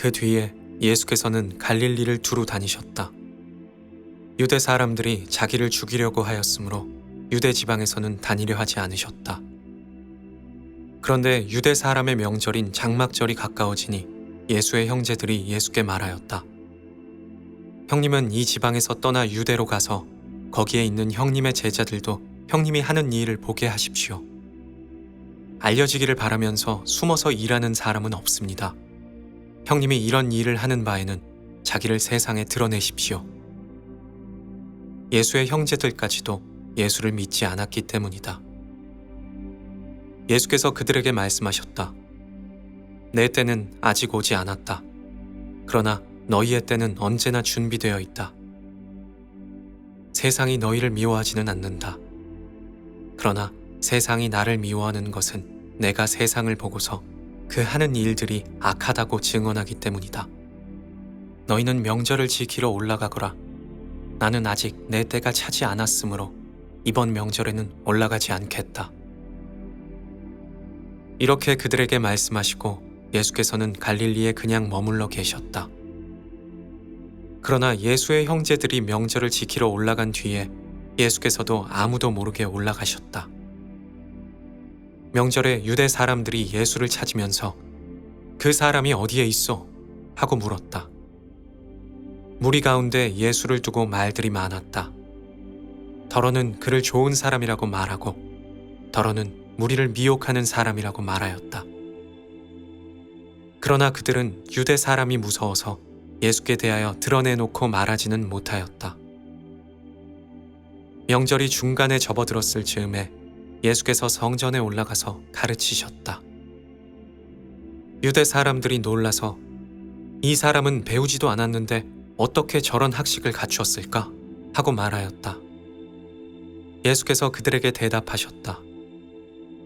그 뒤에 예수께서는 갈릴리를 두루 다니셨다. 유대 사람들이 자기를 죽이려고 하였으므로 유대 지방에서는 다니려 하지 않으셨다. 그런데 유대 사람의 명절인 장막절이 가까워지니 예수의 형제들이 예수께 말하였다. 형님은 이 지방에서 떠나 유대로 가서 거기에 있는 형님의 제자들도 형님이 하는 일을 보게 하십시오. 알려지기를 바라면서 숨어서 일하는 사람은 없습니다. 형님이 이런 일을 하는 바에는 자기를 세상에 드러내십시오. 예수의 형제들까지도 예수를 믿지 않았기 때문이다. 예수께서 그들에게 말씀하셨다. 내 때는 아직 오지 않았다. 그러나 너희의 때는 언제나 준비되어 있다. 세상이 너희를 미워하지는 않는다. 그러나 세상이 나를 미워하는 것은 내가 세상을 보고서 그 하는 일들이 악하다고 증언하기 때문이다. 너희는 명절을 지키러 올라가거라. 나는 아직 내 때가 차지 않았으므로 이번 명절에는 올라가지 않겠다. 이렇게 그들에게 말씀하시고 예수께서는 갈릴리에 그냥 머물러 계셨다. 그러나 예수의 형제들이 명절을 지키러 올라간 뒤에 예수께서도 아무도 모르게 올라가셨다. 명절에 유대 사람들이 예수를 찾으면서 그 사람이 어디에 있어? 하고 물었다. 무리 가운데 예수를 두고 말들이 많았다. 더러는 그를 좋은 사람이라고 말하고 더러는 무리를 미혹하는 사람이라고 말하였다. 그러나 그들은 유대 사람이 무서워서 예수께 대하여 드러내놓고 말하지는 못하였다. 명절이 중간에 접어들었을 즈음에 예수께서 성전에 올라가서 가르치셨다. 유대 사람들이 놀라서 이 사람은 배우지도 않았는데 어떻게 저런 학식을 갖추었을까? 하고 말하였다. 예수께서 그들에게 대답하셨다.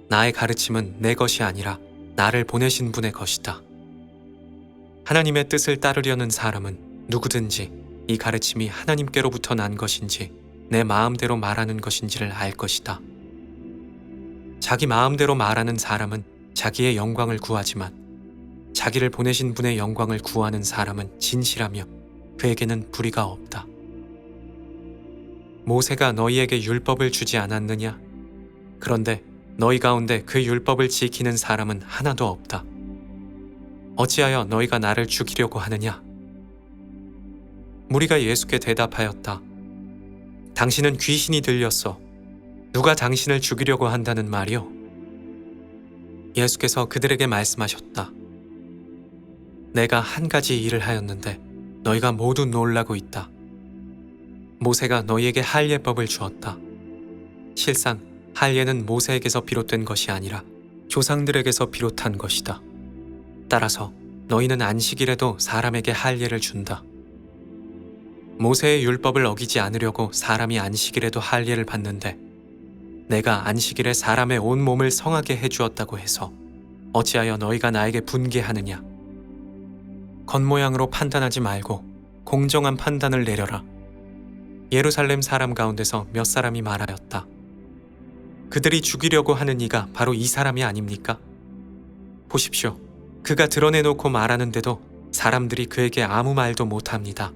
나의 가르침은 내 것이 아니라 나를 보내신 분의 것이다. 하나님의 뜻을 따르려는 사람은 누구든지 이 가르침이 하나님께로부터 난 것인지 내 마음대로 말하는 것인지를 알 것이다. 자기 마음대로 말하는 사람은 자기의 영광을 구하지만 자기를 보내신 분의 영광을 구하는 사람은 진실하며 그에게는 불의가 없다. 모세가 너희에게 율법을 주지 않았느냐? 그런데 너희 가운데 그 율법을 지키는 사람은 하나도 없다. 어찌하여 너희가 나를 죽이려고 하느냐? 무리가 예수께 대답하였다. 당신은 귀신이 들렸어. 누가 당신을 죽이려고 한다는 말이오? 예수께서 그들에게 말씀하셨다. 내가 한 가지 일을 하였는데 너희가 모두 놀라고 있다. 모세가 너희에게 할례법을 주었다. 실상 할례는 모세에게서 비롯된 것이 아니라 조상들에게서 비롯한 것이다. 따라서 너희는 안식일에도 사람에게 할례를 준다. 모세의 율법을 어기지 않으려고 사람이 안식일에도 할례를 받는데 내가 안식일에 사람의 온 몸을 성하게 해주었다고 해서 어찌하여 너희가 나에게 분개하느냐? 겉모양으로 판단하지 말고 공정한 판단을 내려라. 예루살렘 사람 가운데서 몇 사람이 말하였다. 그들이 죽이려고 하는 이가 바로 이 사람이 아닙니까? 보십시오. 그가 드러내놓고 말하는데도 사람들이 그에게 아무 말도 못합니다.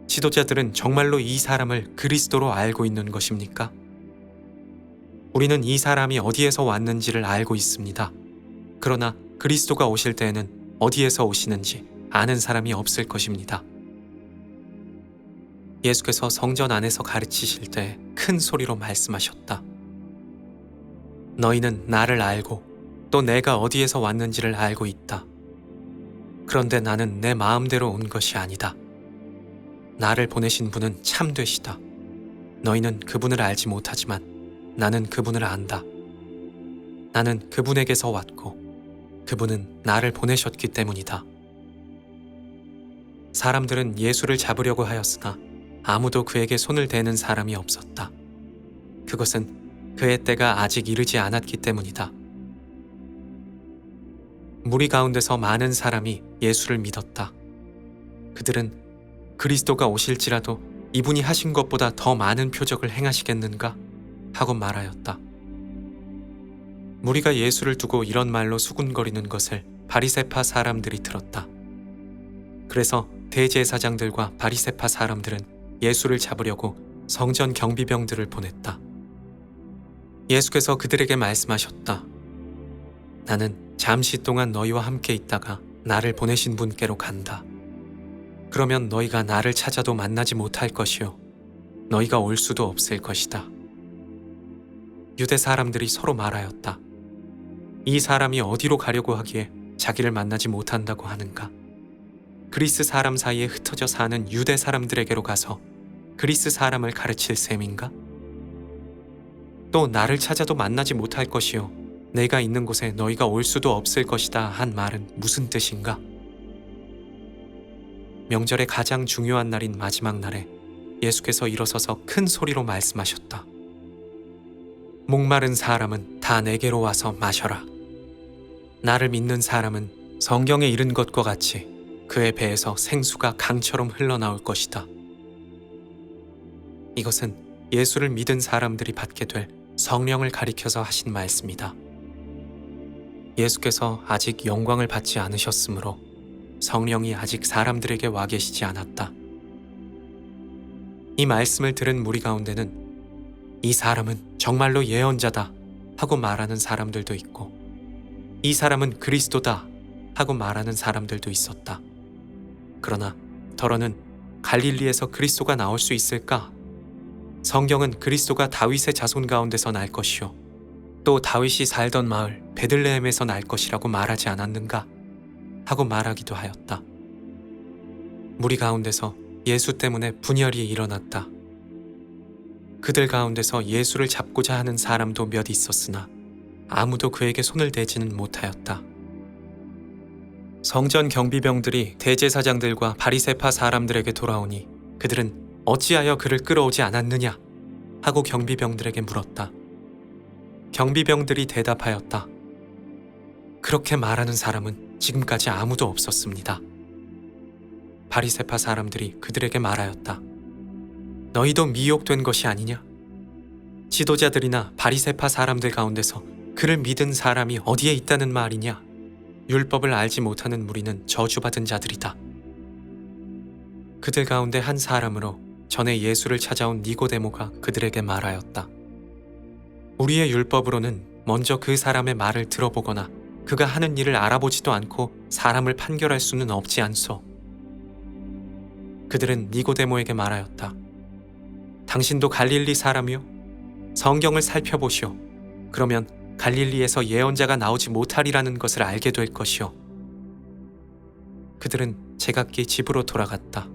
지도자들은 정말로 이 사람을 그리스도로 알고 있는 것입니까? 우리는 이 사람이 어디에서 왔는지를 알고 있습니다. 그러나 그리스도가 오실 때에는 어디에서 오시는지 아는 사람이 없을 것입니다. 예수께서 성전 안에서 가르치실 때 큰 소리로 말씀하셨다. 너희는 나를 알고 또 내가 어디에서 왔는지를 알고 있다. 그런데 나는 내 마음대로 온 것이 아니다. 나를 보내신 분은 참되시다. 너희는 그분을 알지 못하지만 나는 그분을 안다. 나는 그분에게서 왔고 그분은 나를 보내셨기 때문이다. 사람들은 예수를 잡으려고 하였으나 아무도 그에게 손을 대는 사람이 없었다. 그것은 그의 때가 아직 이르지 않았기 때문이다. 무리 가운데서 많은 사람이 예수를 믿었다. 그들은 그리스도가 오실지라도 이분이 하신 것보다 더 많은 표적을 행하시겠는가? 하고 말하였다. 무리가 예수를 두고 이런 말로 수군거리는 것을 바리새파 사람들이 들었다. 그래서 대제사장들과 바리새파 사람들은 예수를 잡으려고 성전 경비병들을 보냈다. 예수께서 그들에게 말씀하셨다. 나는 잠시 동안 너희와 함께 있다가 나를 보내신 분께로 간다. 그러면 너희가 나를 찾아도 만나지 못할 것이요 너희가 올 수도 없을 것이다. 유대 사람들이 서로 말하였다. 이 사람이 어디로 가려고 하기에 자기를 만나지 못한다고 하는가? 그리스 사람 사이에 흩어져 사는 유대 사람들에게로 가서 그리스 사람을 가르칠 셈인가? 또 나를 찾아도 만나지 못할 것이요 내가 있는 곳에 너희가 올 수도 없을 것이다 한 말은 무슨 뜻인가? 명절의 가장 중요한 날인 마지막 날에 예수께서 일어서서 큰 소리로 말씀하셨다. 목마른 사람은 다 내게로 와서 마셔라. 나를 믿는 사람은 성경에 이른 것과 같이 그의 배에서 생수가 강처럼 흘러나올 것이다. 이것은 예수를 믿은 사람들이 받게 될 성령을 가리켜서 하신 말씀이다. 예수께서 아직 영광을 받지 않으셨으므로 성령이 아직 사람들에게 와 계시지 않았다. 이 말씀을 들은 무리 가운데는 이 사람은 정말로 예언자다 하고 말하는 사람들도 있고 이 사람은 그리스도다 하고 말하는 사람들도 있었다. 그러나 더러는 갈릴리에서 그리스도가 나올 수 있을까? 성경은 그리스도가 다윗의 자손 가운데서 날 것이요 또 다윗이 살던 마을 베들레헴에서 날 것이라고 말하지 않았는가? 하고 말하기도 하였다. 무리 가운데서 예수 때문에 분열이 일어났다. 그들 가운데서 예수를 잡고자 하는 사람도 몇 있었으나 아무도 그에게 손을 대지는 못하였다. 성전 경비병들이 대제사장들과 바리새파 사람들에게 돌아오니 그들은 어찌하여 그를 끌어오지 않았느냐 하고 경비병들에게 물었다. 경비병들이 대답하였다. 그렇게 말하는 사람은 지금까지 아무도 없었습니다. 바리새파 사람들이 그들에게 말하였다. 너희도 미혹된 것이 아니냐? 지도자들이나 바리새파 사람들 가운데서 그를 믿은 사람이 어디에 있다는 말이냐? 율법을 알지 못하는 무리는 저주받은 자들이다. 그들 가운데 한 사람으로 전에 예수를 찾아온 니고데모가 그들에게 말하였다. 우리의 율법으로는 먼저 그 사람의 말을 들어보거나 그가 하는 일을 알아보지도 않고 사람을 판결할 수는 없지 않소. 그들은 니고데모에게 말하였다. 당신도 갈릴리 사람이요? 성경을 살펴보시오. 그러면 갈릴리에서 예언자가 나오지 못하리라는 것을 알게 될 것이요. 그들은 제각기 집으로 돌아갔다.